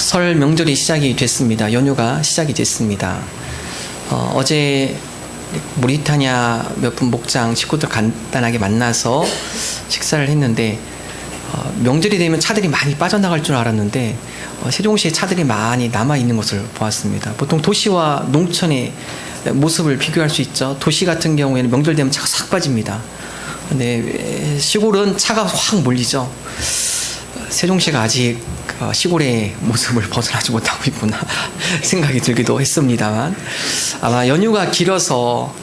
설 명절이 시작이 됐습니다. 연휴가 시작이 됐습니다. 어제 모리타냐 몇 분 목장 식구들 간단하게 만나서 식사를 했는데 명절이 되면 차들이 많이 빠져나갈 줄 알았는데 세종시에 차들이 많이 남아있는 것을 보았습니다. 보통 도시와 농촌의 모습을 비교할 수 있죠. 도시 같은 경우에는 명절 되면 차가 싹 빠집니다. 근데 시골은 차가 확 몰리죠. 세종시가 아직 시골의 모습을 벗어나지 못하고 있구나 생각이 들기도 했습니다만, 아마 연휴가 길어서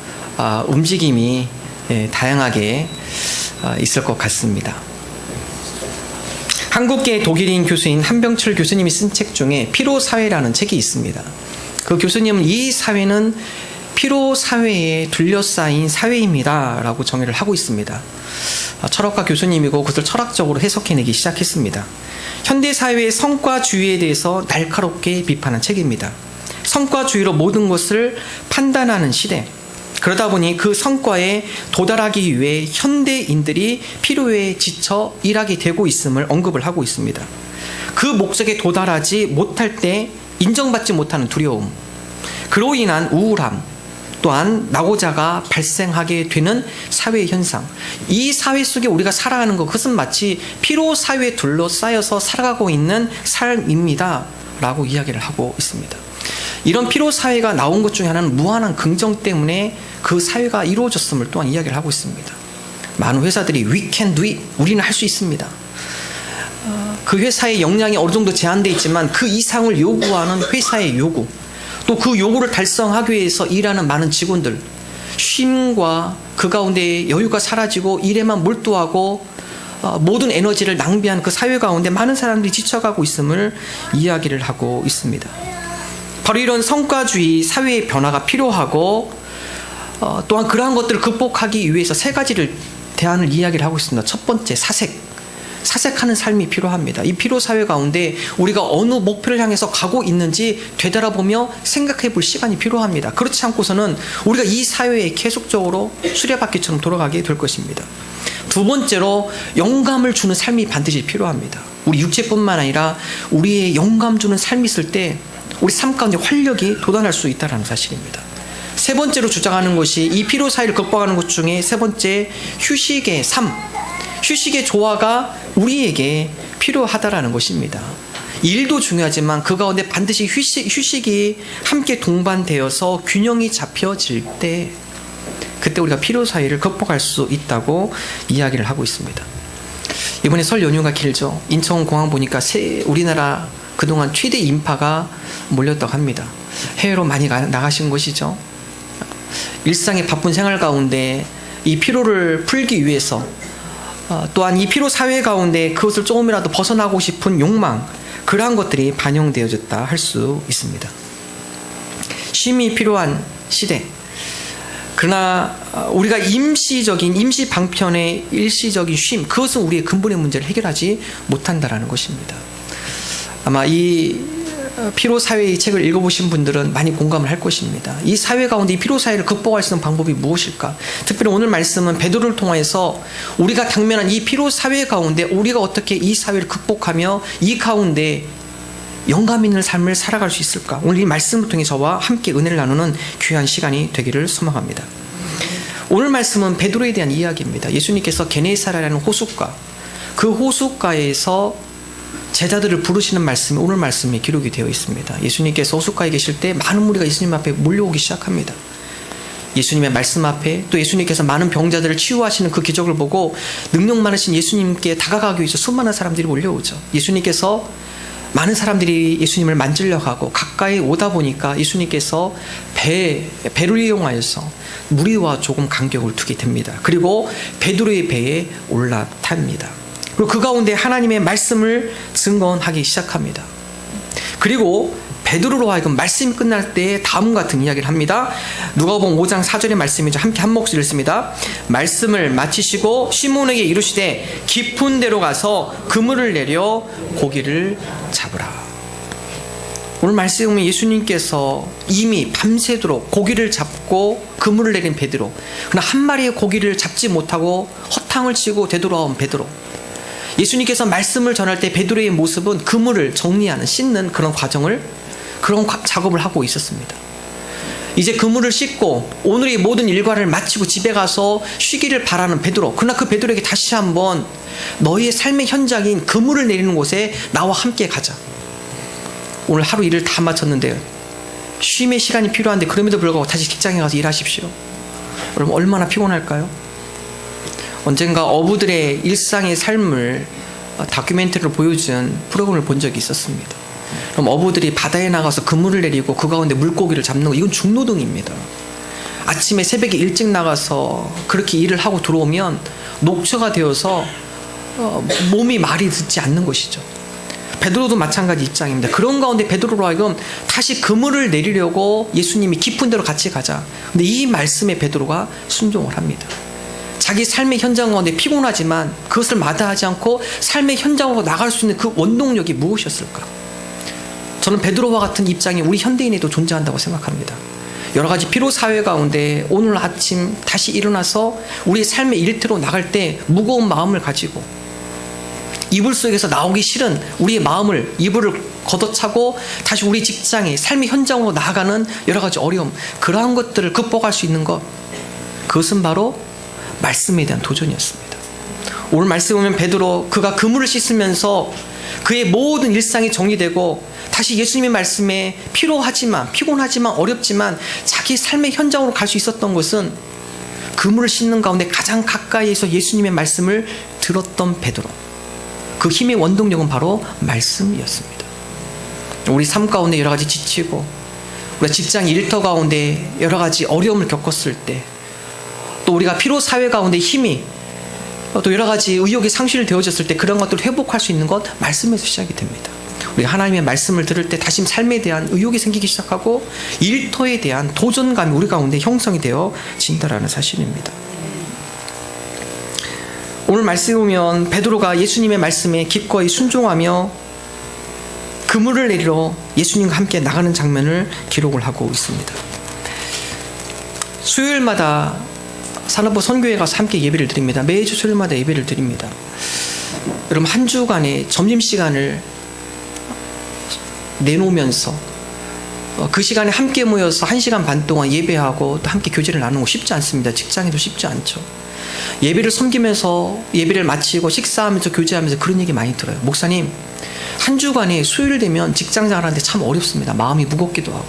움직임이 다양하게 있을 것 같습니다. 한국계 독일인 교수인 한병철 교수님이 쓴 책 중에 피로사회라는 책이 있습니다. 그 교수님은 이 사회는 피로사회에 둘러싸인 사회입니다 라고 정의를 하고 있습니다. 철학과 교수님이고 그것을 철학적으로 해석해내기 시작했습니다. 현대사회의 성과주의에 대해서 날카롭게 비판한 책입니다. 성과주의로 모든 것을 판단하는 시대, 그러다 보니 그 성과에 도달하기 위해 현대인들이 피로에 지쳐 일하게 되고 있음을 언급을 하고 있습니다. 그 목적에 도달하지 못할 때 인정받지 못하는 두려움, 그로 인한 우울함, 또한 낙오자가 발생하게 되는 사회 현상, 이 사회 속에 우리가 살아가는 것, 그것은 마치 피로사회에 둘러싸여서 살아가고 있는 삶입니다 라고 이야기를 하고 있습니다. 이런 피로사회가 나온 것 중에 하나는 무한한 긍정 때문에 그 사회가 이루어졌음을 또한 이야기를 하고 있습니다. 많은 회사들이 We can do it, 우리는 할 수 있습니다. 그 회사의 역량이 어느 정도 제한되어 있지만 그 이상을 요구하는 회사의 요구, 또 그 요구를 달성하기 위해서 일하는 많은 직원들, 쉼과 그 가운데 여유가 사라지고 일에만 몰두하고 모든 에너지를 낭비한 그 사회 가운데 많은 사람들이 지쳐가고 있음을 이야기를 하고 있습니다. 바로 이런 성과주의 사회의 변화가 필요하고, 또한 그러한 것들을 극복하기 위해서 세 가지를 대안을 이야기를 하고 있습니다. 첫 번째, 사색하는 삶이 필요합니다. 이 피로사회 가운데 우리가 어느 목표를 향해서 가고 있는지 되돌아보며 생각해 볼 시간이 필요합니다. 그렇지 않고서는 우리가 이 사회에 계속적으로 수레바퀴처럼 돌아가게 될 것입니다. 두 번째로, 영감을 주는 삶이 반드시 필요합니다. 우리 육체뿐만 아니라 우리의 영감 주는 삶이 있을 때 우리 삶 가운데 활력이 돋아날 수 있다는 사실입니다. 세 번째로 주장하는 것이, 이 피로사회를 극복하는 것 중에 세 번째, 휴식의 삶, 휴식의 조화가 우리에게 필요하다라는 것입니다. 일도 중요하지만 그 가운데 반드시 휴식이 함께 동반되어서 균형이 잡혀질 때, 그때 우리가 피로사회를 극복할 수 있다고 이야기를 하고 있습니다. 이번에 설 연휴가 길죠. 인천공항 보니까 우리나라 그동안 최대 인파가 몰렸다고 합니다. 해외로 많이 나가신 것이죠. 일상의 바쁜 생활 가운데 이 피로를 풀기 위해서, 또한 이 피로 사회 가운데 그것을 조금이라도 벗어나고 싶은 욕망, 그러한 것들이 반영되어졌다 할 수 있습니다. 쉼이 필요한 시대, 그러나 우리가 임시 방편의 일시적인 쉼, 그것은 우리의 근본의 문제를 해결하지 못한다라는 것입니다. 아마 이 피로사회의 책을 읽어보신 분들은 많이 공감을 할 것입니다. 이 사회 가운데 이 피로사회를 극복할 수 있는 방법이 무엇일까? 특별히 오늘 말씀은 베드로를 통해서 우리가 당면한 이 피로사회 가운데 우리가 어떻게 이 사회를 극복하며 이 가운데 영감 있는 삶을 살아갈 수 있을까? 오늘 이 말씀을 통해 저와 함께 은혜를 나누는 귀한 시간이 되기를 소망합니다. 오늘 말씀은 베드로에 대한 이야기입니다. 예수님께서 게네사라라는 호숫가, 그 호숫가에서 제자들을 부르시는 말씀이 오늘 말씀에 기록이 되어 있습니다. 예수님께서 호숫가에 계실 때 많은 무리가 예수님 앞에 몰려오기 시작합니다. 예수님의 말씀 앞에, 또 예수님께서 많은 병자들을 치유하시는 그 기적을 보고 능력 많으신 예수님께 다가가기 위해서 수많은 사람들이 몰려오죠. 예수님께서 많은 사람들이 예수님을 만지려고 하고 가까이 오다 보니까 예수님께서 배를 이용하여서 무리와 조금 간격을 두게 됩니다. 그리고 베드로의 배에 올라탑니다. 그리고 그 가운데 하나님의 말씀을 증언하기 시작합니다. 그리고 베드로로 하여금 말씀이 끝날 때 다음 같은 이야기를 합니다. 누가복음 5장 4절의 말씀이죠. 함께 한 목소리 읽습니다. 말씀을 마치시고 시몬에게 이르시되 깊은 데로 가서 그물을 내려 고기를 잡으라. 오늘 말씀은 예수님께서 이미 밤새도록 고기를 잡고 그물을 내린 베드로, 그러나 한 마리의 고기를 잡지 못하고 허탕을 치고 되돌아온 베드로, 예수님께서 말씀을 전할 때 베드로의 모습은 그물을 정리하는, 씻는 그런 작업을 하고 있었습니다. 이제 그물을 씻고 오늘의 모든 일과를 마치고 집에 가서 쉬기를 바라는 베드로. 그러나 그 베드로에게 다시 한번 너희의 삶의 현장인 그물을 내리는 곳에 나와 함께 가자. 오늘 하루 일을 다 마쳤는데 쉼의 시간이 필요한데 그럼에도 불구하고 다시 직장에 가서 일하십시오. 여러분 얼마나 피곤할까요? 언젠가 어부들의 일상의 삶을 다큐멘터리로 보여준 프로그램을 본 적이 있었습니다. 그럼 어부들이 바다에 나가서 그물을 내리고 그 가운데 물고기를 잡는 거, 이건 중노동입니다. 아침에 새벽에 일찍 나가서 그렇게 일을 하고 들어오면 녹초가 되어서 몸이 말이 듣지 않는 것이죠. 베드로도 마찬가지 입장입니다. 그런 가운데 베드로로 하여금 다시 그물을 내리려고 예수님이 깊은 데로 같이 가자. 근데 이 말씀에 베드로가 순종을 합니다. 자기 삶의 현장 가운데 피곤하지만 그것을 마다하지 않고 삶의 현장으로 나갈 수 있는 그 원동력이 무엇이었을까? 저는 베드로와 같은 입장이 우리 현대인에도 존재한다고 생각합니다. 여러 가지 피로사회 가운데 오늘 아침 다시 일어나서 우리의 삶의 일터로 나갈 때 무거운 마음을 가지고 이불 속에서 나오기 싫은 우리의 마음을, 이불을 걷어차고 다시 우리 직장에, 삶의 현장으로 나아가는 여러 가지 어려움, 그러한 것들을 극복할 수 있는 것, 그것은 바로 말씀에 대한 도전이었습니다. 오늘 말씀 보면 베드로, 그가 그물을 씻으면서 그의 모든 일상이 정리되고 다시 예수님의 말씀에 피곤하지만 어렵지만 자기 삶의 현장으로 갈 수 있었던 것은 그물을 씻는 가운데 가장 가까이에서 예수님의 말씀을 들었던 베드로. 그 힘의 원동력은 바로 말씀이었습니다. 우리 삶 가운데 여러 가지 지치고 우리가 직장 일터 가운데 여러 가지 어려움을 겪었을 때, 또 우리가 피로사회 가운데 힘이, 또 여러 가지 의욕이 상실이 되어졌을 때 그런 것들을 회복할 수 있는 것, 말씀에서 시작이 됩니다. 우리가 하나님의 말씀을 들을 때 다시 삶에 대한 의욕이 생기기 시작하고 일터에 대한 도전감이 우리 가운데 형성이 되어진다라는 사실입니다. 오늘 말씀에 보면 베드로가 예수님의 말씀에 기꺼이 순종하며 그물을 내리러 예수님과 함께 나가는 장면을 기록을 하고 있습니다. 수요일마다 산업부 선교회 가서 함께 예배를 드립니다. 매주 수요일마다 예배를 드립니다. 여러분 한 주간의 점심시간을 내놓으면서 그 시간에 함께 모여서 1시간 반 동안 예배하고 또 함께 교제를 나누고 쉽지 않습니다. 직장에도 쉽지 않죠. 예배를 섬기면서 예배를 마치고 식사하면서 교제하면서 그런 얘기 많이 들어요. 목사님, 한 주간에 수요일 되면 직장생활 하는데 참 어렵습니다. 마음이 무겁기도 하고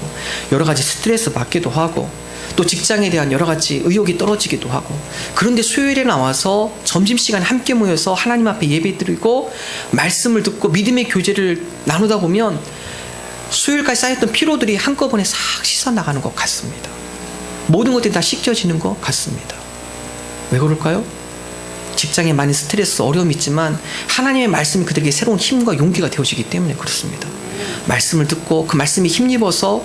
여러 가지 스트레스 받기도 하고 또 직장에 대한 여러 가지 의욕이 떨어지기도 하고, 그런데 수요일에 나와서 점심시간에 함께 모여서 하나님 앞에 예배 드리고 말씀을 듣고 믿음의 교제를 나누다 보면 수요일까지 쌓였던 피로들이 한꺼번에 싹 씻어나가는 것 같습니다. 모든 것들이 다 씻겨지는 것 같습니다. 왜 그럴까요? 직장에 많은 스트레스, 어려움이 있지만 하나님의 말씀이 그들에게 새로운 힘과 용기가 되어지기 때문에 그렇습니다. 말씀을 듣고 그 말씀에 힘입어서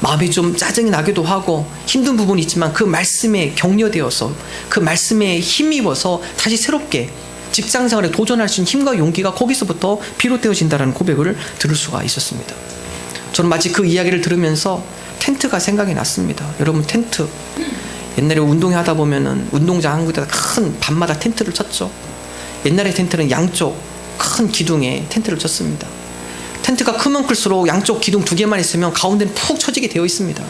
마음이 좀 짜증이 나기도 하고 힘든 부분이 있지만 그 말씀에 격려되어서 그 말씀에 힘입어서 다시 새롭게 직장생활에 도전할 수 있는 힘과 용기가 거기서부터 비롯되어진다는 고백을 들을 수가 있었습니다. 저는 마치 그 이야기를 들으면서 텐트가 생각이 났습니다. 여러분 텐트, 옛날에 운동하다 보면은 운동장 한 곳에다 큰 밤마다 텐트를 쳤죠. 옛날에 텐트는 양쪽 큰 기둥에 텐트를 쳤습니다. 텐트가 크면 클수록 양쪽 기둥 2개만 있으면 가운데는 푹 처지게 되어 있습니다.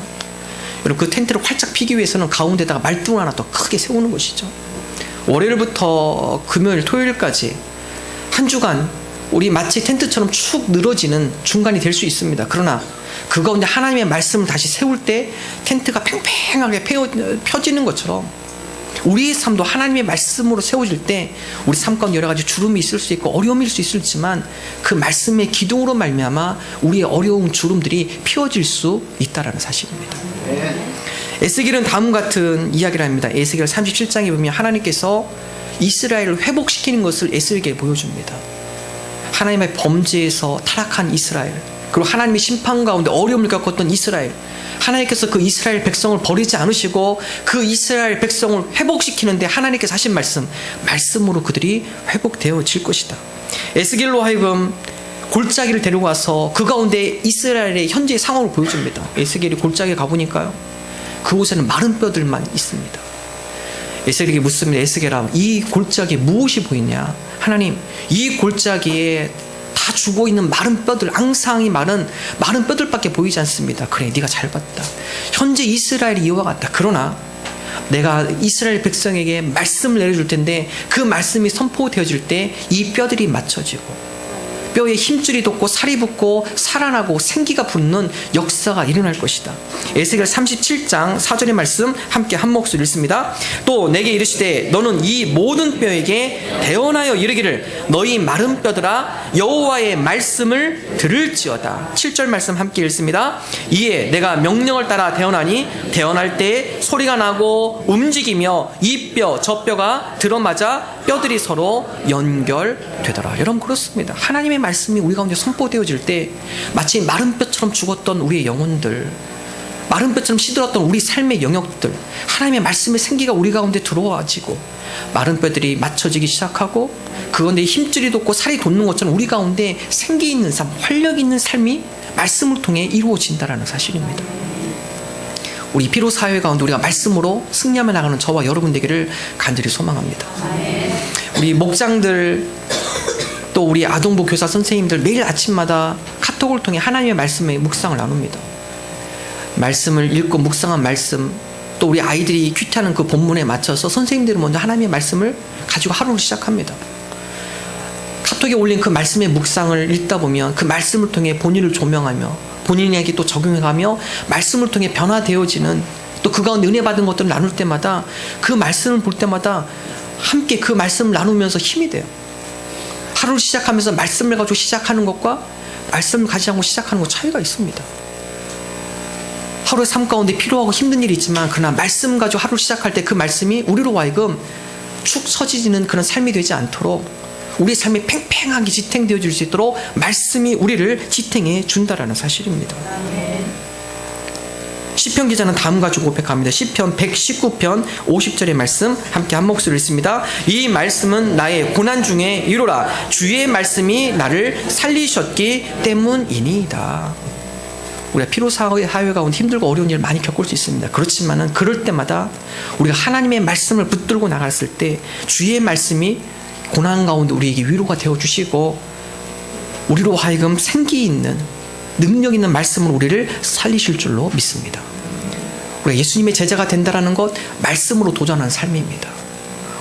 여러분 그 텐트를 활짝 피기 위해서는 가운데다가 말뚝을 하나 더 크게 세우는 것이죠. 월요일부터 금요일, 토요일까지 한 주간 우리 마치 텐트처럼 축 늘어지는 중간이 될 수 있습니다. 그러나 그 가운데 하나님의 말씀을 다시 세울 때 텐트가 팽팽하게 펴지는 것처럼 우리의 삶도 하나님의 말씀으로 세워질 때 우리 삶 가운데 여러 가지 주름이 있을 수 있고 어려움일 수 있을지만 그 말씀의 기둥으로 말미암아 우리의 어려운 주름들이 피워질 수 있다는 사실입니다. 에스겔은 다음과 같은 이야기를 합니다. 에스겔 37장에 보면 하나님께서 이스라엘을 회복시키는 것을 에스겔에게 보여줍니다. 하나님의 범죄에서 타락한 이스라엘, 그리고 하나님의 심판 가운데 어려움을 겪었던 이스라엘, 하나님께서 그 이스라엘 백성을 버리지 않으시고 그 이스라엘 백성을 회복시키는데 하나님께서 하신 말씀으로 그들이 회복되어질 것이다. 에스겔로 하여금 골짜기를 데리고 와서 그 가운데 이스라엘의 현재의 상황을 보여줍니다. 에스겔이 골짜기에 가보니까요, 그곳에는 마른 뼈들만 있습니다. 에스겔에게 묻습니다. 에스겔아, 이 골짜기에 무엇이 보이냐? 하나님, 이 골짜기에 다 죽어있는 마른 뼈들, 앙상이 마른 뼈들밖에 보이지 않습니다. 그래, 네가 잘 봤다. 현재 이스라엘이 이와 같다. 그러나 내가 이스라엘 백성에게 말씀을 내려줄 텐데 그 말씀이 선포되어질 때 이 뼈들이 맞춰지고 뼈에 힘줄이 돋고 살이 붙고 살아나고 생기가 붙는 역사가 일어날 것이다. 에스겔 37장 4절의 말씀 함께 한 목소리 읽습니다. 또 내게 이르시되 너는 이 모든 뼈에게 대언하여 이르기를 너희 마른 뼈들아 여호와의 말씀을 들을지어다. 7절 말씀 함께 읽습니다. 이에 내가 명령을 따라 대언하니 대언할 때 소리가 나고 움직이며 이 뼈 저 뼈가 들어맞아 뼈들이 서로 연결되더라. 여러분, 그렇습니다. 하나님의 말씀이 우리 가운데 선포되어질 때 마치 마른 뼈처럼 죽었던 우리의 영혼들, 마른 뼈처럼 시들었던 우리 삶의 영역들, 하나님의 말씀의 생기가 우리 가운데 들어와지고 마른 뼈들이 맞춰지기 시작하고 그건데 힘줄이 돋고 살이 돋는 것처럼 우리 가운데 생기 있는 삶, 활력 있는 삶이 말씀을 통해 이루어진다는 사실입니다. 우리 피로 사회 가운데 우리가 말씀으로 승리하며 나가는 저와 여러분 되기를 간절히 소망합니다. 우리 목장들, 또 우리 아동부 교사 선생님들 매일 아침마다 카톡을 통해 하나님의 말씀의 묵상을 나눕니다. 말씀을 읽고 묵상한 말씀, 또 우리 아이들이 큐티하는 그 본문에 맞춰서 선생님들은 먼저 하나님의 말씀을 가지고 하루를 시작합니다. 카톡에 올린 그 말씀의 묵상을 읽다 보면 그 말씀을 통해 본인을 조명하며 본인에게 또 적용해가며 말씀을 통해 변화되어지는, 또 그 가운데 은혜 받은 것들을 나눌 때마다 그 말씀을 볼 때마다 함께 그 말씀을 나누면서 힘이 돼요. 하루를 시작하면서 말씀을 가지고 시작하는 것과 말씀을 가지지 않고 시작하는 것 차이가 있습니다. 하루의 삶 가운데 필요하고 힘든 일이 있지만 그러나 말씀 가지고 하루를 시작할 때 그 말씀이 우리로 하여금 축 서지는 그런 삶이 되지 않도록 우리의 삶이 팽팽하게 지탱되어질 수 있도록 말씀이 우리를 지탱해 준다라는 사실입니다. 시편 기자는 다음 가지고 고백합니다. 시편 119편 50절의 말씀 함께 한 목소리 읽습니다. 이 말씀은 나의 고난 중에 이루라. 주의 말씀이 나를 살리셨기 때문이니이다. 우리가 피로사회 가운데 힘들고 어려운 일을 많이 겪을 수 있습니다. 그렇지만은 그럴 때마다 우리가 하나님의 말씀을 붙들고 나갔을 때 주의 말씀이 고난 가운데 우리에게 위로가 되어주시고 우리로 하여금 생기 있는 능력 있는 말씀으로 우리를 살리실 줄로 믿습니다. 우리가 예수님의 제자가 된다는 것, 말씀으로 도전하는 삶입니다.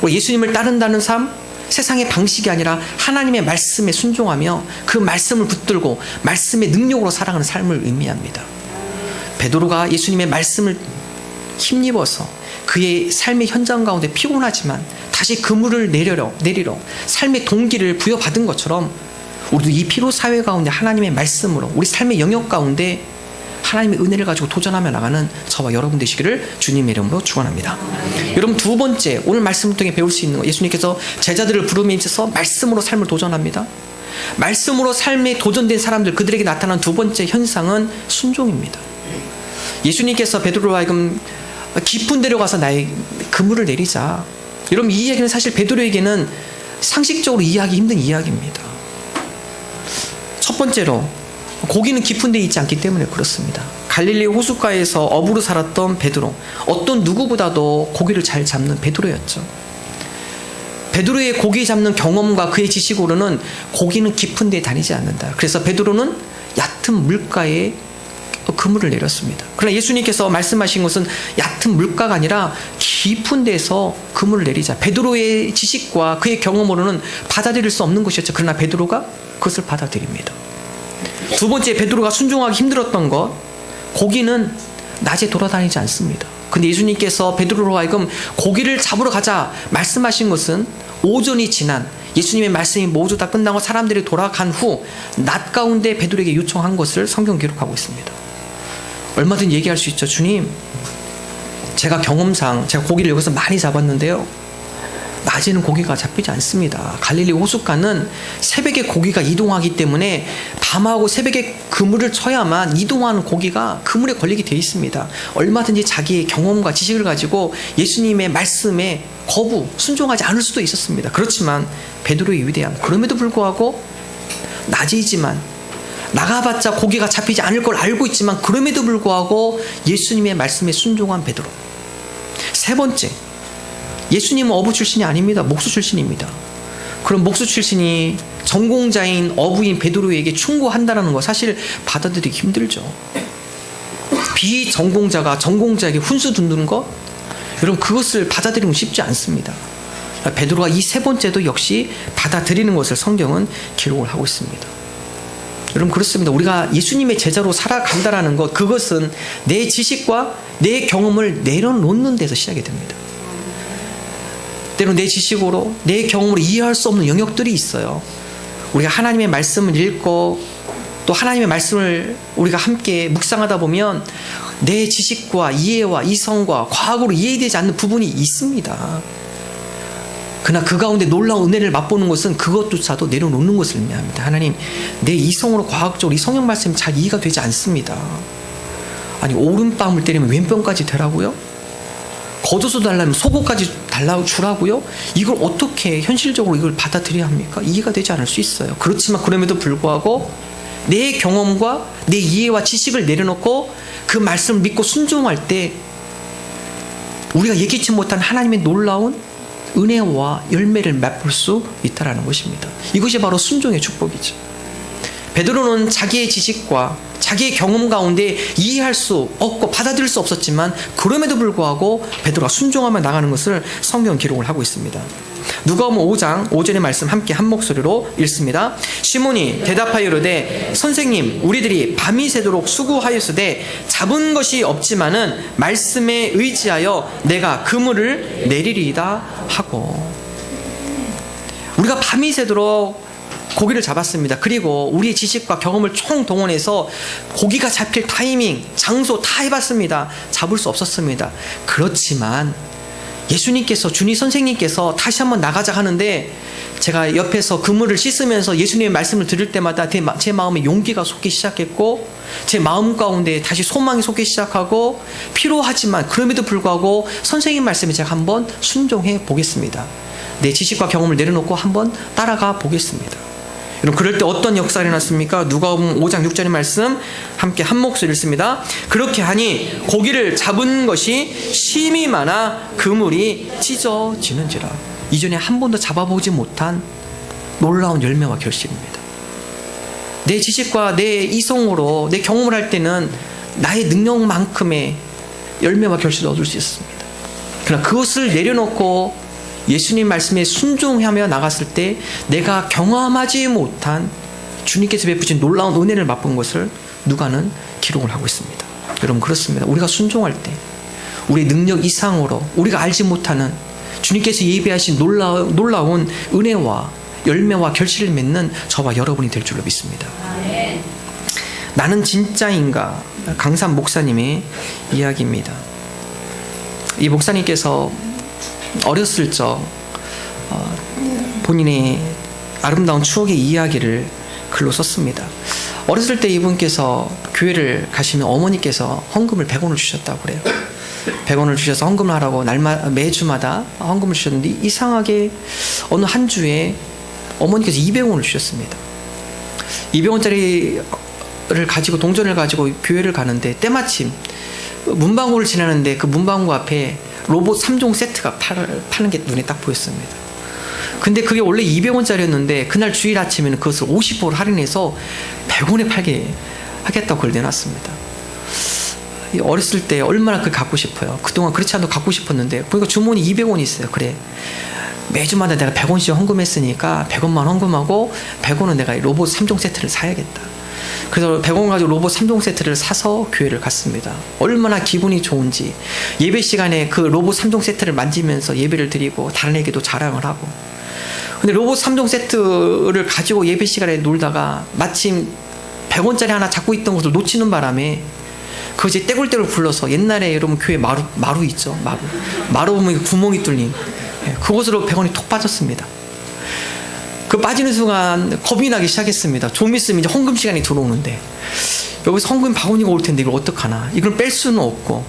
우리가 예수님을 따른다는 삶, 세상의 방식이 아니라 하나님의 말씀에 순종하며 그 말씀을 붙들고 말씀의 능력으로 살아가는 삶을 의미합니다. 베드로가 예수님의 말씀을 힘입어서 그의 삶의 현장 가운데 피곤하지만 다시 그물을 내리러 삶의 동기를 부여받은 것처럼 우리도 이 피로 사회 가운데 하나님의 말씀으로 우리 삶의 영역 가운데 하나님의 은혜를 가지고 도전하며 나가는 저와 여러분 되시기를 주님의 이름으로 축원합니다. 여러분, 두 번째 오늘 말씀을 통해 배울 수 있는 것, 예수님께서 제자들을 부르면서 말씀으로 삶을 도전합니다. 말씀으로 삶에 도전된 사람들, 그들에게 나타난 두 번째 현상은 순종입니다. 예수님께서 베드로로 하여금 깊은 데로 가서 나의 그물을 내리자. 여러분, 이 이야기는 사실 베드로에게는 상식적으로 이해하기 힘든 이야기입니다. 첫 번째로 고기는 깊은 데 있지 않기 때문에 그렇습니다. 갈릴리 호숫가에서 어부로 살았던 베드로, 어떤 누구보다도 고기를 잘 잡는 베드로였죠. 베드로의 고기 잡는 경험과 그의 지식으로는 고기는 깊은 데 다니지 않는다. 그래서 베드로는 얕은 물가에 그물을 내렸습니다. 그러나 예수님께서 말씀하신 것은 얕은 물가가 아니라 깊은 데서 그물을 내리자. 베드로의 지식과 그의 경험으로는 받아들일 수 없는 것이었죠. 그러나 베드로가 그것을 받아들입니다. 두 번째, 베드로가 순종하기 힘들었던 것, 고기는 낮에 돌아다니지 않습니다. 근데 예수님께서 베드로로 하여금 고기를 잡으러 가자 말씀하신 것은 오전이 지난 예수님의 말씀이 모두 다 끝나고 사람들이 돌아간 후 낮 가운데 베드로에게 요청한 것을 성경 기록하고 있습니다. 얼마든지 얘기할 수 있죠. 주님, 제가 경험상 제가 고기를 여기서 많이 잡았는데요, 낮에는 고기가 잡히지 않습니다. 갈릴리 호숫가는 새벽에 고기가 이동하기 때문에 밤하고 새벽에 그물을 쳐야만 이동하는 고기가 그물에 걸리게 되어 있습니다. 얼마든지 자기의 경험과 지식을 가지고 예수님의 말씀에 순종하지 않을 수도 있었습니다. 그렇지만 베드로의 위대함, 그럼에도 불구하고 낮이지만 나가봤자 고기가 잡히지 않을 걸 알고 있지만 그럼에도 불구하고 예수님의 말씀에 순종한 베드로. 세 번째, 예수님은 어부 출신이 아닙니다. 목수 출신입니다. 그런 목수 출신이 전공자인 어부인 베드로에게 충고한다는 거 사실 받아들이기 힘들죠. 비전공자가 전공자에게 훈수 둔다는 것, 여러분 그것을 받아들이면 쉽지 않습니다. 베드로가 이 세 번째도 역시 받아들이는 것을 성경은 기록을 하고 있습니다. 여러분 그렇습니다. 우리가 예수님의 제자로 살아간다는 것, 그것은 내 지식과 내 경험을 내려놓는 데서 시작이 됩니다. 때로 내 지식으로 내 경험으로 이해할 수 없는 영역들이 있어요. 우리가 하나님의 말씀을 읽고 또 하나님의 말씀을 우리가 함께 묵상하다 보면 내 지식과 이해와 이성과 과학으로 이해되지 않는 부분이 있습니다. 그러나 그 가운데 놀라운 은혜를 맛보는 것은 그것조차도 내려놓는 것을 의미합니다. 하나님, 내 이성으로 과학적으로 이 성경 말씀이 잘 이해가 되지 않습니다. 아니, 오른뺨을 때리면 왼뺨까지 되라고요? 겉옷을 달라면 속옷까지 달라주라고요? 이걸 어떻게 현실적으로 이걸 받아들여야 합니까? 이해가 되지 않을 수 있어요. 그렇지만 그럼에도 불구하고 내 경험과 내 이해와 지식을 내려놓고 그 말씀을 믿고 순종할 때 우리가 예기치 못한 하나님의 놀라운 은혜와 열매를 맛볼 수 있다는 것입니다. 이것이 바로 순종의 축복이죠. 베드로는 자기의 지식과 자기의 경험 가운데 이해할 수 없고 받아들일 수 없었지만 그럼에도 불구하고 베드로가 순종하며 나가는 것을 성경 기록을 하고 있습니다. 누가복음 5장 5절의 말씀 함께 한 목소리로 읽습니다. 시몬이 대답하여 이르되 선생님, 우리들이 밤이 새도록 수고하였으되 잡은 것이 없지만은 말씀에 의지하여 내가 그물을 내리리이다 하고. 우리가 밤이 새도록 고기를 잡았습니다. 그리고 우리의 지식과 경험을 총동원해서 고기가 잡힐 타이밍, 장소 다 해봤습니다. 잡을 수 없었습니다. 그렇지만 예수님께서, 주님 선생님께서 다시 한번 나가자 하는데 제가 옆에서 그물을 씻으면서 예수님의 말씀을 들을 때마다 제 마음에 용기가 솟기 시작했고 제 마음 가운데 다시 소망이 솟기 시작하고 피로하지만 그럼에도 불구하고 선생님 말씀에 제가 한번 순종해 보겠습니다. 내 지식과 경험을 내려놓고 한번 따라가 보겠습니다. 여러분, 그럴 때 어떤 역사가 일어났습니까? 누가복음 5장 6절의 말씀 함께 한 목소리 읽습니다. 그렇게 하니 고기를 잡은 것이 심이 많아 그물이 찢어지는지라. 이전에 한 번도 잡아보지 못한 놀라운 열매와 결실입니다. 내 지식과 내 이성으로 내 경험을 할 때는 나의 능력만큼의 열매와 결실을 얻을 수 있습니다. 그러나 그것을 내려놓고 예수님 말씀에 순종하며 나갔을 때 내가 경험하지 못한 주님께서 베푸신 놀라운 은혜를 맛본 것을 누가는 기록을 하고 있습니다. 여러분 그렇습니다. 우리가 순종할 때 우리의 능력 이상으로 우리가 알지 못하는 주님께서 예비하신 놀라운 은혜와 열매와 결실을 맺는 저와 여러분이 될 줄로 믿습니다. 나는 진짜인가? 강산 목사님의 이야기입니다. 이 목사님께서 어렸을 적 본인의 아름다운 추억의 이야기를 글로 썼습니다. 어렸을 때 이분께서 교회를 가시면 어머니께서 헌금을 100원을 주셨다고 그래요. 100원을 주셔서 헌금을 하라고 매주마다 헌금을 주셨는데 이상하게 어느 한 주에 어머니께서 200원을 주셨습니다. 200원짜리를 가지고 동전을 가지고 교회를 가는데 때마침 문방구를 지나는데 그 문방구 앞에 로봇 3종 세트가 파는 게 눈에 딱 보였습니다. 근데 그게 원래 200원짜리였는데 그날 주일 아침에는 그것을 50% 할인해서 100원에 팔게 하겠다고 그걸 내놨습니다. 어렸을 때 얼마나 그걸 갖고 싶어요. 그동안 그렇지 않아도 갖고 싶었는데 보니까 주머니 200원이 있어요. 그래, 매주마다 내가 100원씩 헌금했으니까 100원만 헌금하고 100원은 내가 로봇 3종 세트를 사야겠다. 그래서 100원 가지고 로봇 3종 세트를 사서 교회를 갔습니다. 얼마나 기분이 좋은지 예배 시간에 그 로봇 3종 세트를 만지면서 예배를 드리고 다른 에게도 자랑을 하고. 근데 로봇 3종 세트를 가지고 예배 시간에 놀다가 마침 100원짜리 하나 잡고 있던 것을 놓치는 바람에 그거 이제 떼굴떼굴 굴러서 옛날에 여러분 교회 마루 있죠. 마루 보면 구멍이 뚫린 그곳으로 100원이 톡 빠졌습니다. 그 빠지는 순간 겁이 나기 시작했습니다. 좀 있으면 이제 헌금 시간이 들어오는데 여기서 헌금 바구니가 올 텐데 이걸 어떡하나. 이걸 뺄 수는 없고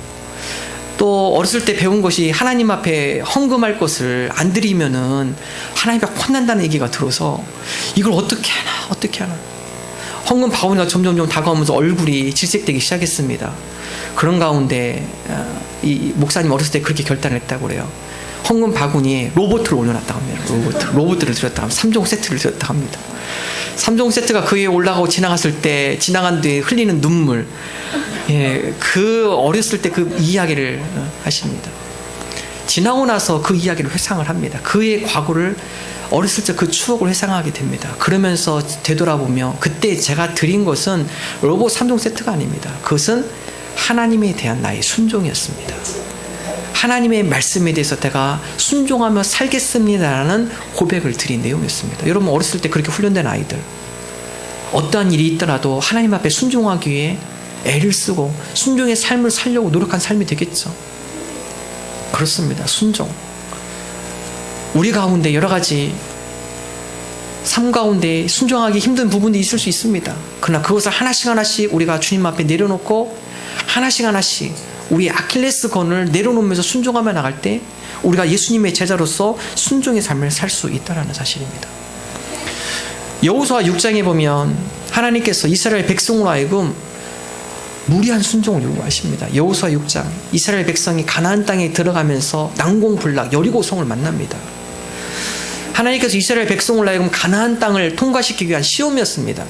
또 어렸을 때 배운 것이 하나님 앞에 헌금할 것을 안 드리면은 하나님께 혼난다는 얘기가 들어서 이걸 어떻게 하나. 헌금 바구니가 점점 다가오면서 얼굴이 질색되기 시작했습니다. 그런 가운데 이 목사님 어렸을 때 그렇게 결단을 했다고 그래요. 헌금 바구니에 로봇을 올려놨다고 합니다. 로봇을 들였다 합니다. 3종 세트를 들였다고 합니다. 3종 세트가 그 위에 올라가고 지나갔을 때, 지나간 뒤에 흘리는 눈물, 예, 그 어렸을 때 그 이야기를 하십니다. 지나고 나서 그 이야기를 회상을 합니다. 그의 과거를, 어렸을 때 그 추억을 회상하게 됩니다. 그러면서 되돌아보며 그때 제가 드린 것은 로봇 3종 세트가 아닙니다. 그것은 하나님에 대한 나의 순종이었습니다. 하나님의 말씀에 대해서 내가 순종하며 살겠습니다라는 고백을 드린 내용이었습니다. 여러분 어렸을 때 그렇게 훈련된 아이들, 어떠한 일이 있더라도 하나님 앞에 순종하기 위해 애를 쓰고 순종의 삶을 살려고 노력한 삶이 되겠죠. 그렇습니다. 순종. 우리 가운데 여러 가지 삶 가운데 순종하기 힘든 부분이 있을 수 있습니다. 그러나 그것을 하나씩 하나씩 우리가 주님 앞에 내려놓고 하나씩 하나씩 우리의 아킬레스건을 내려놓으면서 순종하며 나갈 때 우리가 예수님의 제자로서 순종의 삶을 살 수 있다는 사실입니다. 여호수아 6장에 보면 하나님께서 이스라엘 백성으로 하여금 무리한 순종을 요구하십니다. 여호수아 6장, 이스라엘 백성이 가나안 땅에 들어가면서 난공불락 여리고성을 만납니다. 하나님께서 이스라엘 백성을 하여금 가나안 땅을 통과시키기 위한 시험이었습니다.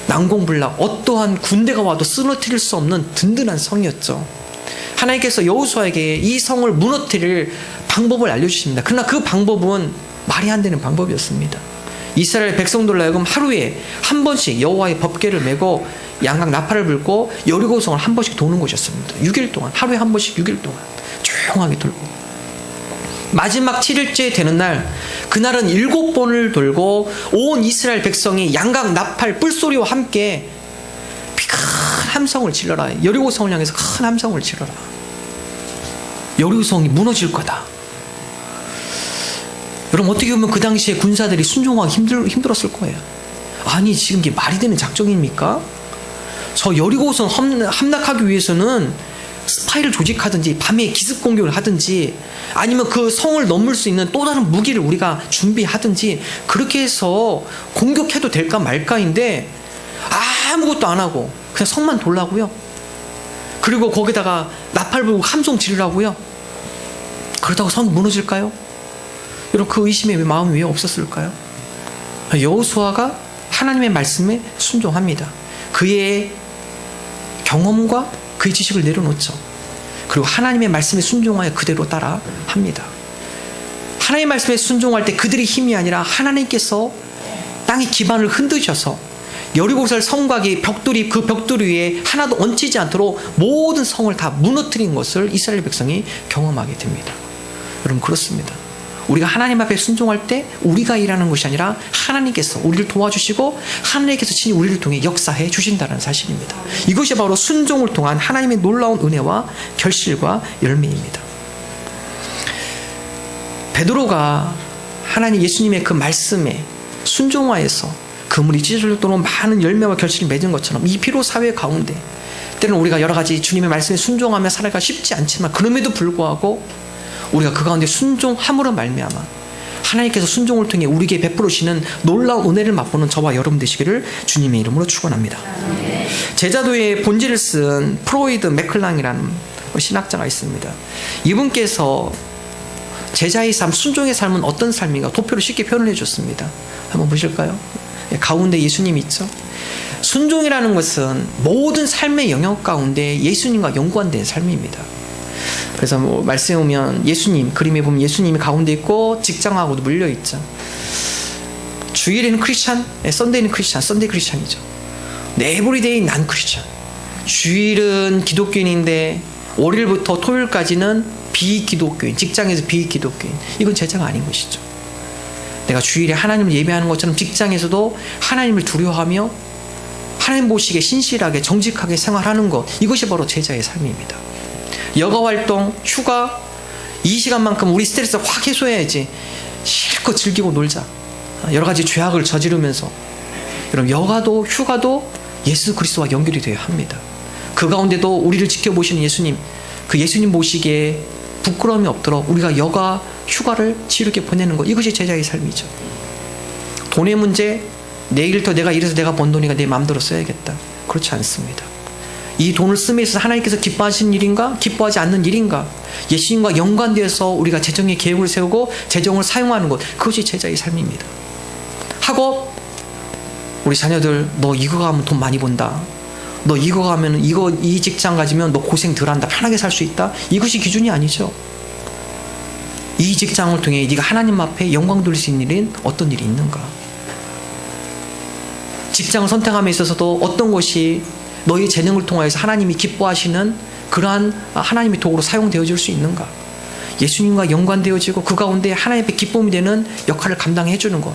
난공불락, 어떠한 군대가 와도 쓰러뜨릴 수 없는 든든한 성이었죠. 하나님께서 여호수아에게 이 성을 무너뜨릴 방법을 알려주십니다. 그러나 그 방법은 말이 안 되는 방법이었습니다. 이스라엘 백성들로 하여금 하루에 한 번씩 여호와의 법궤를 메고 양각 나팔을 불고 여리고성을 한 번씩 도는 것이었습니다. 6일 동안, 하루에 한 번씩 6일 동안 조용하게 돌고, 마지막 7일째 되는 날, 그날은 7번을 돌고 온 이스라엘 백성이 양각 나팔 뿔소리와 함께 큰 함성을 질러라. 여리고성을 향해서 큰 함성을 질러라. 여리고성이 무너질 거다. 여러분 어떻게 보면 그 당시에 군사들이 순종하기 힘들었을 거예요. 아니 지금 이게 말이 되는 작정입니까? 저 여리고성 함락하기 위해서는 스파이를 조직하든지 밤에 기습 공격을 하든지 아니면 그 성을 넘을 수 있는 또 다른 무기를 우리가 준비하든지 그렇게 해서 공격해도 될까 말까인데 아무것도 안 하고 그냥 성만 돌라고요. 그리고 거기다가 나팔 불고 함성 지르라고요. 그러다가 성이 무너질까요? 여러분 그 의심의 마음이 왜 없었을까요? 여호수아가 하나님의 말씀에 순종합니다. 그의 경험과 그의 지식을 내려놓죠. 그리고 하나님의 말씀에 순종하여 그대로 따라 합니다. 하나님의 말씀에 순종할 때 그들의 힘이 아니라 하나님께서 땅의 기반을 흔드셔서 여리고성 성곽이 벽돌이 그 벽돌 위에 하나도 얹히지 않도록 모든 성을 다 무너뜨린 것을 이스라엘 백성이 경험하게 됩니다. 여러분 그렇습니다. 우리가 하나님 앞에 순종할 때 우리가 일하는 것이 아니라 하나님께서 우리를 도와주시고 하나님께서 친히 우리를 통해 역사해 주신다는 사실입니다. 이것이 바로 순종을 통한 하나님의 놀라운 은혜와 결실과 열매입니다. 베드로가 하나님 예수님의 그 말씀에 순종하여서 그물이 찢어지도록 많은 열매와 결실을 맺은 것처럼 이 피로 사회 가운데 때로는 우리가 여러 가지 주님의 말씀에 순종하며 살아가 쉽지 않지만 그럼에도 불구하고 우리가 그 가운데 순종함으로 말미암아 하나님께서 순종을 통해 우리에게 베풀으시는 놀라운 은혜를 맛보는 저와 여러분 되시기를 주님의 이름으로 축원합니다. 제자도의 본질을 쓴 프로이드 맥클랑이라는 신학자가 있습니다. 이분께서 제자의 삶, 순종의 삶은 어떤 삶인가 도표로 쉽게 표현해 줬습니다. 한번 보실까요? 가운데 예수님이 있죠. 순종이라는 것은 모든 삶의 영역 가운데 예수님과 연관된 삶입니다. 그래서 뭐 말씀에 보면 예수님, 그림에 보면 예수님이 가운데 있고 직장하고도 물려 있죠. 주일에는 크리스찬, 썬데이는 크리스찬, 썬데이 크리스찬이죠. 에브리데이 난 크리스찬. 주일은 기독교인인데 월요일부터 토요일까지는 비기독교인, 직장에서 비기독교인. 이건 제자가 아닌 것이죠. 내가 주일에 하나님을 예배하는 것처럼 직장에서도 하나님을 두려워하며 하나님 보시기에 신실하게 정직하게 생활하는 것, 이것이 바로 제자의 삶입니다. 여가활동, 휴가, 이 시간만큼 우리 스트레스 확 해소해야지. 실컷 즐기고 놀자. 여러 가지 죄악을 저지르면서. 여러분 여가도 휴가도 예수 그리스도와 연결이 되어야 합니다. 그 가운데도 우리를 지켜보시는 예수님, 그 예수님 보시기에 부끄러움이 없도록 우리가 여가, 휴가를 지르게 보내는 것, 이것이 제자의 삶이죠. 돈의 문제, 내일부터 내가 이래서 내가 번 돈이니까 내 마음대로 써야겠다. 그렇지 않습니다. 이 돈을 씀에 있어서 하나님께서 기뻐하시는 일인가? 기뻐하지 않는 일인가? 예수님과 연관되어서 우리가 재정의 계획을 세우고 재정을 사용하는 것, 그것이 제자의 삶입니다. 학업, 우리 자녀들 너 이거 가면 돈 많이 번다. 너 이거 가면 이 직장 가지면 너 고생 덜 한다. 편하게 살 수 있다. 이것이 기준이 아니죠. 이 직장을 통해 네가 하나님 앞에 영광 돌릴 수 있는 일은 어떤 일이 있는가? 직장을 선택함에 있어서도 어떤 것이 너의 재능을 통하여서 하나님이 기뻐하시는 그러한 하나님의 도구로 사용되어질 수 있는가? 예수님과 연관되어지고 그 가운데 하나님 앞에 기쁨이 되는 역할을 감당해 주는 것.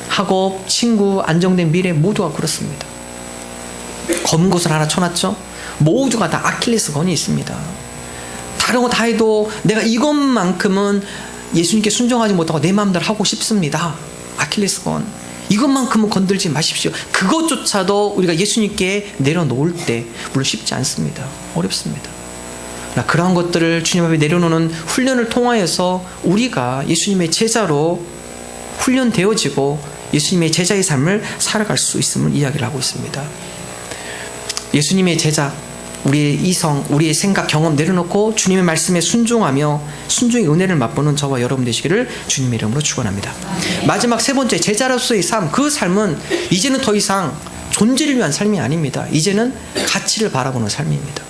학업, 친구, 안정된 미래 모두가 그렇습니다. 검은 것을 하나 쳐놨죠? 모두가 다 아킬레스건이 있습니다. 다른 거 다 해도 내가 이것만큼은 예수님께 순종하지 못하고 내 마음대로 하고 싶습니다. 아킬레스건. 이것만큼은 건들지 마십시오. 그것조차도 우리가 예수님께 내려놓을 때 물론 쉽지 않습니다. 어렵습니다. 그러한 것들을 주님 앞에 내려놓는 훈련을 통하여서 우리가 예수님의 제자로 훈련되어지고 예수님의 제자의 삶을 살아갈 수 있음을 이야기를 하고 있습니다. 예수님의 제자, 우리의 이성, 우리의 생각, 경험 내려놓고 주님의 말씀에 순종하며 순종의 은혜를 맛보는 저와 여러분 되시기를 주님의 이름으로 축원합니다. 마지막 세 번째, 제자로서의 삶. 그 삶은 이제는 더 이상 존재를 위한 삶이 아닙니다. 이제는 가치를 바라보는 삶입니다.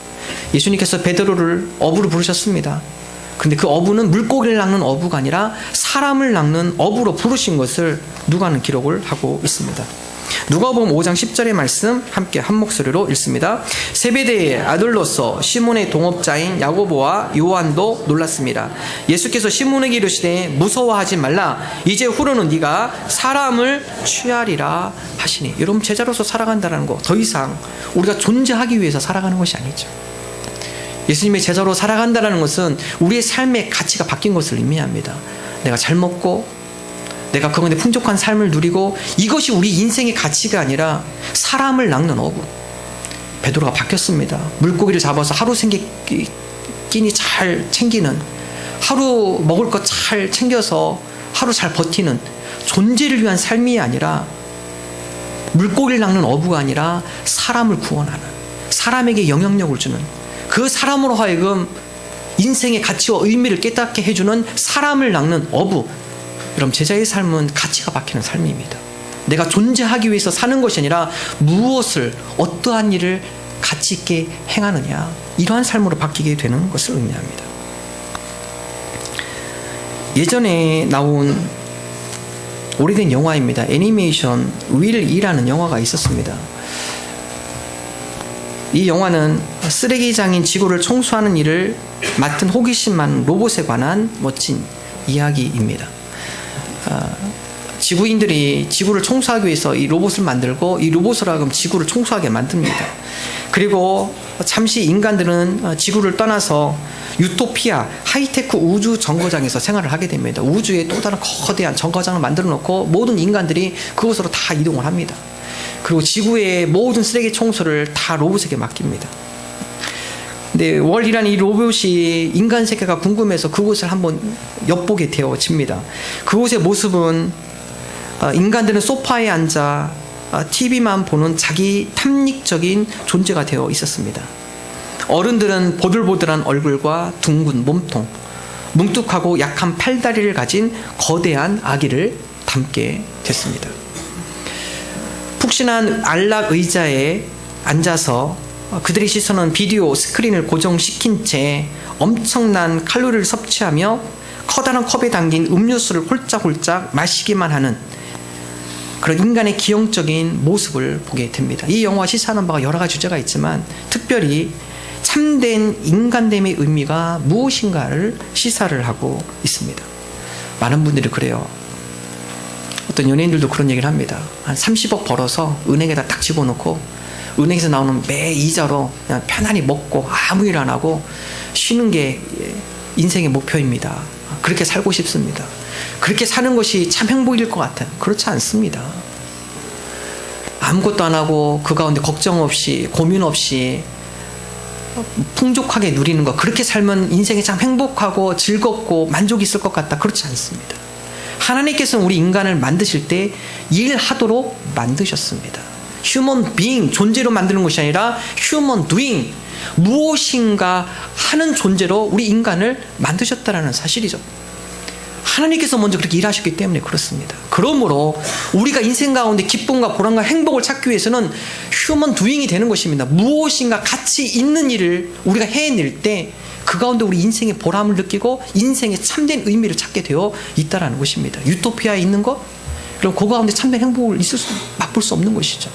예수님께서 베드로를 어부로 부르셨습니다. 근데 그 어부는 물고기를 낚는 어부가 아니라 사람을 낚는 어부로 부르신 것을 누가는 기록을 하고 있습니다. 누가복음 5장 10절의 말씀 함께 한 목소리로 읽습니다. 세베대의 아들로서 시몬의 동업자인 야고보와 요한도 놀랐습니다. 예수께서 시몬에게 이르시되 무서워하지 말라. 이제 후로는 네가 사람을 취하리라 하시니. 여러분, 제자로서 살아간다는 거 더 이상 우리가 존재하기 위해서 살아가는 것이 아니죠. 예수님의 제자로 살아간다는 것은 우리의 삶의 가치가 바뀐 것을 의미합니다. 내가 잘 먹고 내가 그 가운데 풍족한 삶을 누리고 이것이 우리 인생의 가치가 아니라 사람을 낚는 어부. 베드로가 바뀌었습니다. 물고기를 잡아서 하루 생계끼니 잘 챙기는, 하루 먹을 것 잘 챙겨서 하루 잘 버티는 존재를 위한 삶이 아니라 물고기를 낚는 어부가 아니라 사람을 구원하는, 사람에게 영향력을 주는, 그 사람으로 하여금 인생의 가치와 의미를 깨닫게 해주는 사람을 낚는 어부. 여러분, 제자의 삶은 가치가 바뀌는 삶입니다. 내가 존재하기 위해서 사는 것이 아니라 무엇을, 어떠한 일을 가치 있게 행하느냐, 이러한 삶으로 바뀌게 되는 것을 의미합니다. 예전에 나온 오래된 영화입니다. 애니메이션 윌이라는 영화가 있었습니다. 이 영화는 쓰레기장인 지구를 청소하는 일을 맡은 호기심 많은 로봇에 관한 멋진 이야기입니다. 지구인들이 지구를 청소하기 위해서 이 로봇을 만들고 이 로봇을 하여금 지구를 청소하게 만듭니다. 그리고 잠시 인간들은 지구를 떠나서 유토피아, 하이테크 우주 정거장에서 생활을 하게 됩니다. 우주에 또 다른 거대한 정거장을 만들어 놓고 모든 인간들이 그곳으로 다 이동을 합니다. 그리고 지구의 모든 쓰레기 청소를 다 로봇에게 맡깁니다. 근데 월이라는 이 로봇이 인간 세계가 궁금해서 그곳을 한번 엿보게 되어집니다. 그곳의 모습은 인간들은 소파에 앉아 TV만 보는 자기 탐닉적인 존재가 되어 있었습니다. 어른들은 보들보들한 얼굴과 둥근 몸통, 뭉툭하고 약한 팔다리를 가진 거대한 아기를 담게 됐습니다. 푹신한 안락 의자에 앉아서 그들의 시선은 비디오 스크린을 고정시킨 채 엄청난 칼로리를 섭취하며 커다란 컵에 담긴 음료수를 홀짝홀짝 마시기만 하는 그런 인간의 기형적인 모습을 보게 됩니다. 이 영화가 시사하는 바가 여러 가지 주제가 있지만 특별히 참된 인간됨의 의미가 무엇인가를 시사를 하고 있습니다. 많은 분들이 그래요. 어떤 연예인들도 그런 얘기를 합니다. 한 30억 벌어서 은행에다 딱 집어넣고 은행에서 나오는 매 이자로 그냥 편안히 먹고 아무 일 안 하고 쉬는 게 인생의 목표입니다. 그렇게 살고 싶습니다. 그렇게 사는 것이 참 행복일 것 같아요. 그렇지 않습니다. 아무것도 안 하고 그 가운데 걱정 없이 고민 없이 풍족하게 누리는 것, 그렇게 살면 인생이 참 행복하고 즐겁고 만족이 있을 것 같다. 그렇지 않습니다. 하나님께서는 우리 인간을 만드실 때 일하도록 만드셨습니다. 휴먼 비잉, 존재로 만드는 것이 아니라 휴먼 두잉, 무엇인가 하는 존재로 우리 인간을 만드셨다라는 사실이죠. 하나님께서 먼저 그렇게 일하셨기 때문에 그렇습니다. 그러므로 우리가 인생 가운데 기쁨과 보람과 행복을 찾기 위해서는 휴먼 두잉이 되는 것입니다. 무엇인가 가치 있는 일을 우리가 해낼 때 그 가운데 우리 인생의 보람을 느끼고 인생의 참된 의미를 찾게 되어 있다는 것입니다. 유토피아에 있는 것, 그럼 그 가운데 참된 행복을 맛볼 수 없는 것이죠.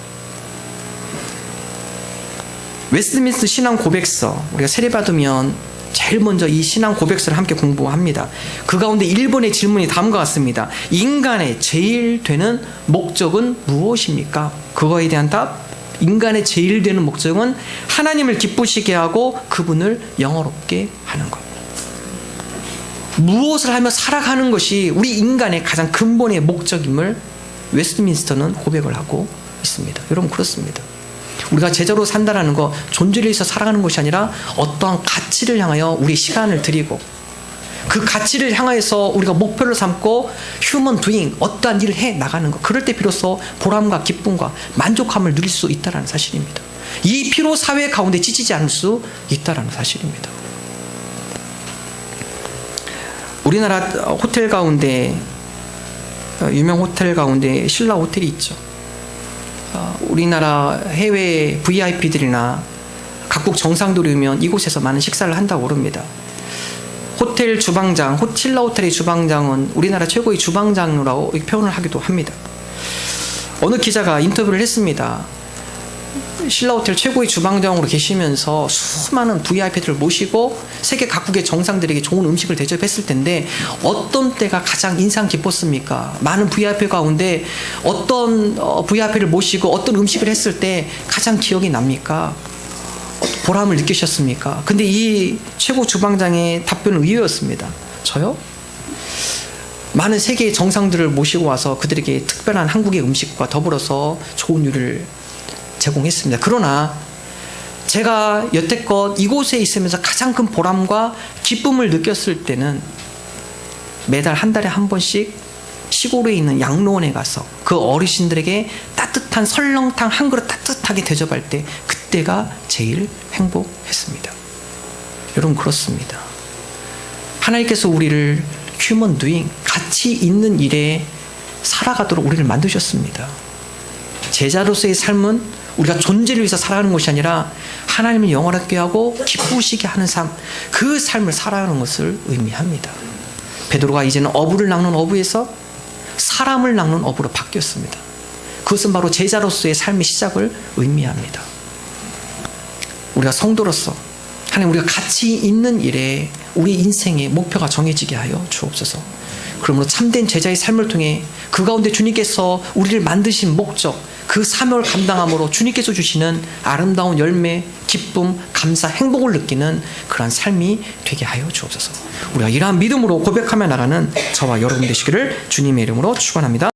웨스트민스터 신앙 고백서, 우리가 세례받으면 제일 먼저 이 신앙 고백서를 함께 공부합니다. 그 가운데 1번의 질문이 다음과 같습니다. 인간의 제일 되는 목적은 무엇입니까? 그거에 대한 답, 인간의 제일 되는 목적은 하나님을 기쁘시게 하고 그분을 영화롭게 하는 것. 무엇을 하며 살아가는 것이 우리 인간의 가장 근본의 목적임을 웨스트민스터는 고백을 하고 있습니다. 여러분, 그렇습니다. 우리가 제자로 산다라는 거, 존재를 위해서 살아가는 것이 아니라 어떠한 가치를 향하여 우리 시간을 드리고 그 가치를 향해서 우리가 목표를 삼고 휴먼 두잉, 어떠한 일을 해 나가는 것, 그럴 때 비로소 보람과 기쁨과 만족함을 누릴 수 있다는 사실입니다. 이 피로 사회 가운데 지치지 않을 수 있다는 사실입니다. 우리나라 호텔 가운데, 유명 호텔 가운데 신라 호텔이 있죠. 우리나라 해외 VIP들이나 각국 정상들이 오면 이곳에서 많은 식사를 한다고 그럽니다. 호텔 주방장, 신라 호텔의 주방장은 우리나라 최고의 주방장이라고 표현을 하기도 합니다. 어느 기자가 인터뷰를 했습니다. 신라 호텔 최고의 주방장으로 계시면서 수많은 VIP들을 모시고 세계 각국의 정상들에게 좋은 음식을 대접했을 텐데 어떤 때가 가장 인상 깊었습니까? 많은 VIP 가운데 어떤 VIP를 모시고 어떤 음식을 했을 때 가장 기억이 납니까? 보람을 느끼셨습니까? 근데 이 최고 주방장의 답변은 의외였습니다. 저요? 많은 세계의 정상들을 모시고 와서 그들에게 특별한 한국의 음식과 더불어서 좋은 요리를 제공했습니다. 그러나 제가 여태껏 이곳에 있으면서 가장 큰 보람과 기쁨을 느꼈을 때는 매달 한 달에 한 번씩 시골에 있는 양로원에 가서 그 어르신들에게 따뜻한 설렁탕 한 그릇 따뜻하게 대접할 때, 그때가 제일 행복했습니다. 여러분, 그렇습니다. 하나님께서 우리를 휴먼 두잉, 가치 있는 일에 살아가도록 우리를 만드셨습니다. 제자로서의 삶은 우리가 존재를 위해서 살아가는 것이 아니라 하나님을 영원하게 하고 기쁘시게 하는 삶, 그 삶을 살아가는 것을 의미합니다. 베드로가 이제는 어부를 낚는 어부에서 사람을 낚는 어부로 바뀌었습니다. 그것은 바로 제자로서의 삶의 시작을 의미합니다. 우리가 성도로서 하나님, 우리가 가치 있는 일에 우리 인생의 목표가 정해지게 하여 주옵소서. 그러므로 참된 제자의 삶을 통해 그 가운데 주님께서 우리를 만드신 목적, 그 사명을 감당함으로 주님께서 주시는 아름다운 열매, 기쁨, 감사, 행복을 느끼는 그러한 삶이 되게 하여 주옵소서. 우리가 이러한 믿음으로 고백하며 나가는 저와 여러분 되시기를 주님의 이름으로 축원합니다.